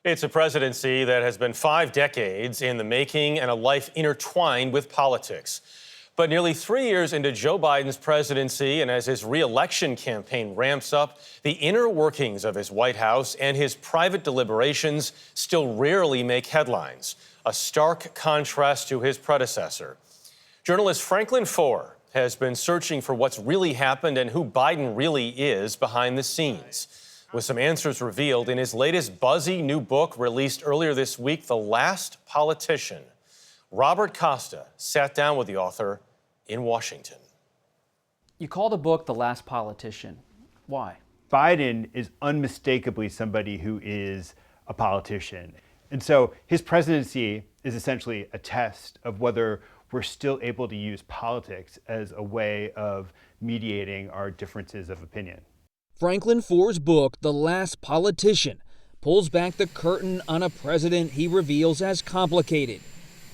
It's a presidency that has been 5 decades in the making and a life intertwined with politics. But nearly 3 years into Joe Biden's presidency, and as his re-election campaign ramps up, the inner workings of his White House and his private deliberations still rarely make headlines, a stark contrast to his predecessor. Journalist Franklin Foer has been searching for what's really happened and who Biden really is behind the scenes, with some answers revealed in his latest buzzy new book released earlier this week, The Last Politician. Robert Costa sat down with the author in Washington. You call the book The Last Politician. Why? Biden is unmistakably somebody who is a politician. And so his presidency is essentially a test of whether we're still able to use politics as a way of mediating our differences of opinion. Franklin Foer's book, The Last Politician, pulls back the curtain on a president he reveals as complicated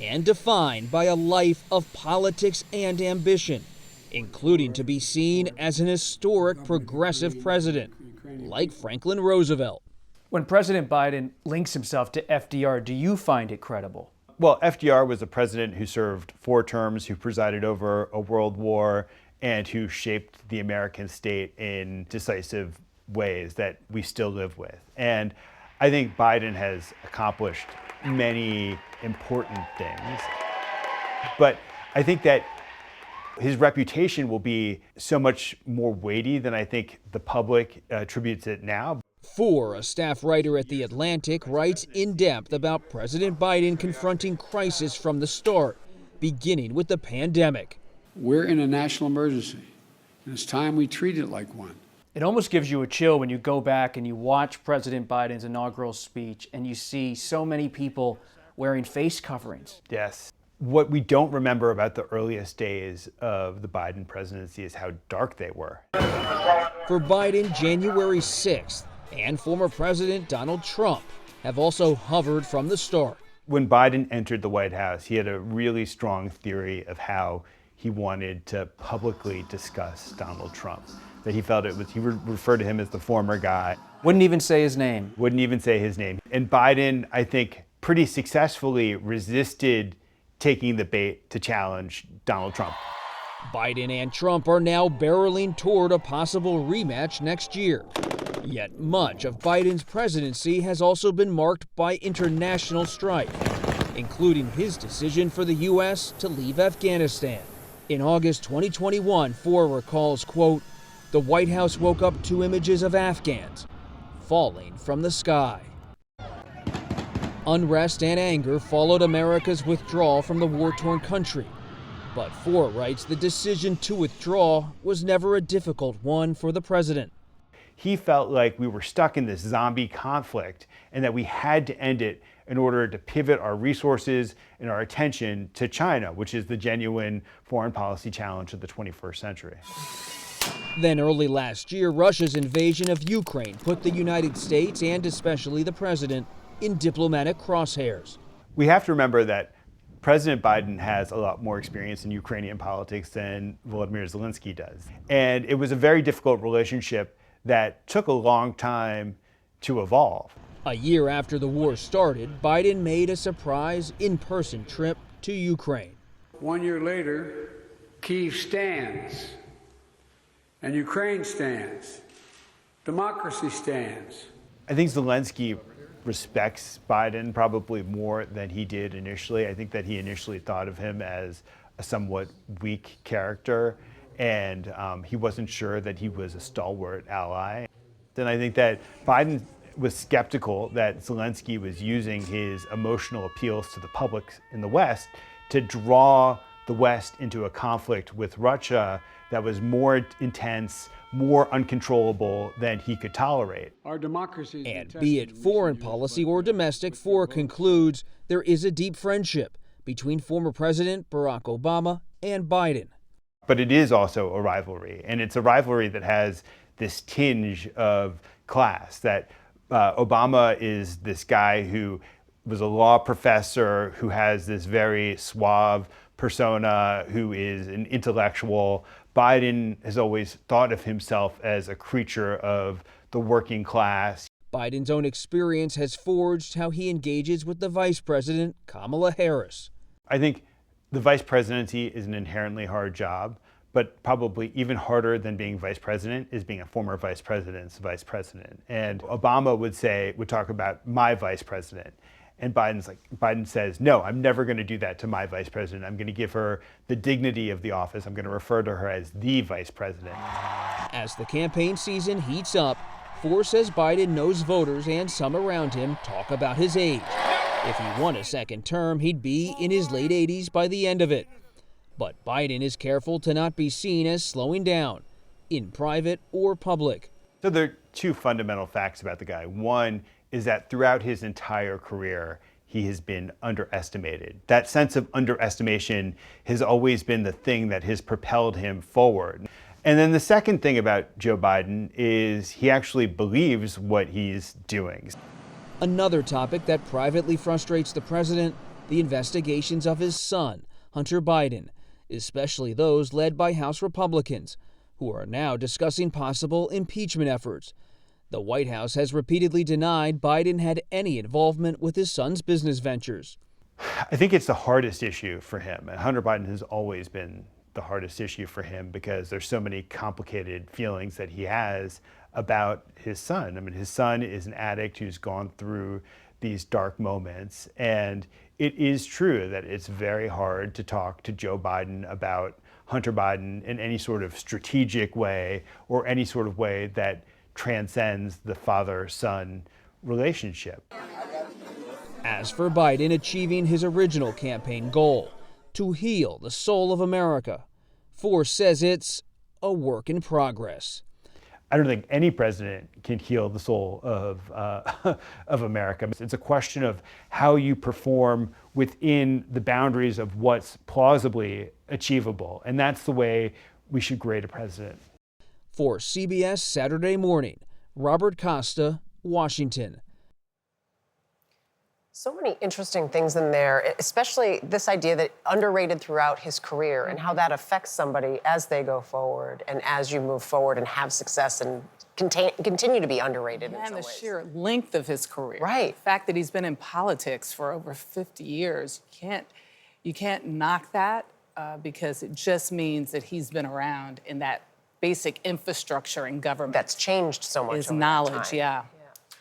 and defined by a life of politics and ambition, including to be seen as an historic progressive president, like Franklin Roosevelt. When President Biden links himself to FDR, do you find it credible? Well, FDR was a president who served 4 terms, who presided over a world war, and who shaped the American state in decisive ways that we still live with. And I think Biden has accomplished many important things. But I think that his reputation will be so much more weighty than I think the public attributes it now. Foer, a staff writer at The Atlantic, writes in depth about President Biden confronting crisis from the start, beginning with the pandemic. We're in a national emergency, and it's time we treat it like one. It almost gives you a chill when you go back and you watch President Biden's inaugural speech and you see so many people wearing face coverings. Yes. What we don't remember about the earliest days of the Biden presidency is how dark they were. For Biden, January 6th and former President Donald Trump have also hovered from the start. When Biden entered the White House, he had a really strong theory of how he wanted to publicly discuss Donald Trump. That he felt he referred to him as the former guy. Wouldn't even say his name. Wouldn't even say his name. And Biden, I think, pretty successfully resisted taking the bait to challenge Donald Trump. Biden and Trump are now barreling toward a possible rematch next year. Yet much of Biden's presidency has also been marked by international strife, including his decision for the U.S. to leave Afghanistan. In August 2021, Foer recalls, quote, "The White House woke up to images of Afghans falling from the sky." Unrest and anger followed America's withdrawal from the war-torn country. But Foer writes the decision to withdraw was never a difficult one for the president. He felt like we were stuck in this zombie conflict and that we had to end it in order to pivot our resources and our attention to China, which is the genuine foreign policy challenge of the 21st century. Then early last year, Russia's invasion of Ukraine put the United States and especially the president in diplomatic crosshairs. We have to remember that President Biden has a lot more experience in Ukrainian politics than Volodymyr Zelensky does. And it was a very difficult relationship that took a long time to evolve. A year after the war started, Biden made a surprise in-person trip to Ukraine. 1 year later, Kyiv stands, and Ukraine stands. Democracy stands. I think Zelensky respects Biden probably more than he did initially. I think that he initially thought of him as a somewhat weak character, and he wasn't sure that he was a stalwart ally. Then I think that Biden was skeptical that Zelensky was using his emotional appeals to the public in the West to draw the West into a conflict with Russia that was more intense, more uncontrollable than he could tolerate. Our democracy. And be it foreign policy or domestic, Foer concludes there is a deep friendship between former President Barack Obama and Biden. But it is also a rivalry, and it's a rivalry that has this tinge of class, that Obama is this guy who was a law professor, who has this very suave persona, who is an intellectual. Biden has always thought of himself as a creature of the working class. Biden's own experience has forged how he engages with the vice president, Kamala Harris. I think the vice presidency is an inherently hard job, but probably even harder than being vice president is being a former vice president's vice president. And Obama would talk about my vice president. And Biden says, no, I'm never going to do that to my vice president. I'm going to give her the dignity of the office. I'm going to refer to her as the vice president. As the campaign season heats up, Foer says Biden knows voters and some around him talk about his age. If he won a second term, he'd be in his late 80s by the end of it. But Biden is careful to not be seen as slowing down, in private or public. So there are two fundamental facts about the guy. One is that throughout his entire career, he has been underestimated. That sense of underestimation has always been the thing that has propelled him forward. And then the second thing about Joe Biden is he actually believes what he's doing. Another topic that privately frustrates the president, the investigations of his son, Hunter Biden, especially those led by House Republicans, who are now discussing possible impeachment efforts. The White House has repeatedly denied Biden had any involvement with his son's business ventures. I think it's the hardest issue for him. And Hunter Biden has always been the hardest issue for him because there's so many complicated feelings that he has about his son. I mean, his son is an addict who's gone through these dark moments. And it is true that it's very hard to talk to Joe Biden about Hunter Biden in any sort of strategic way or any sort of way that transcends the father-son relationship. As for Biden achieving his original campaign goal, to heal the soul of America, Foer says it's a work in progress. I don't think any president can heal the soul of America. It's a question of how you perform within the boundaries of what's plausibly achievable. And that's the way we should grade a president. For CBS Saturday Morning, Robert Costa, Washington. So many interesting things in there, especially this idea that underrated throughout his career and how that affects somebody as they go forward and as you move forward and have success and continue to be underrated in some And the ways. sheer length of his career. Right. The fact that he's been in politics for over 50 years, you can't knock that because it just means that he's been around in that basic infrastructure in government. That's changed so much his over knowledge, time. yeah.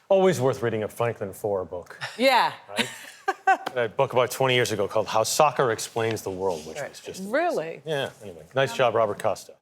Always worth reading a Franklin Foer book. Yeah. Right? A book about 20 years ago called How Soccer Explains the World, which was just amazing. Really? Yeah, anyway. Nice job, Robert Costa.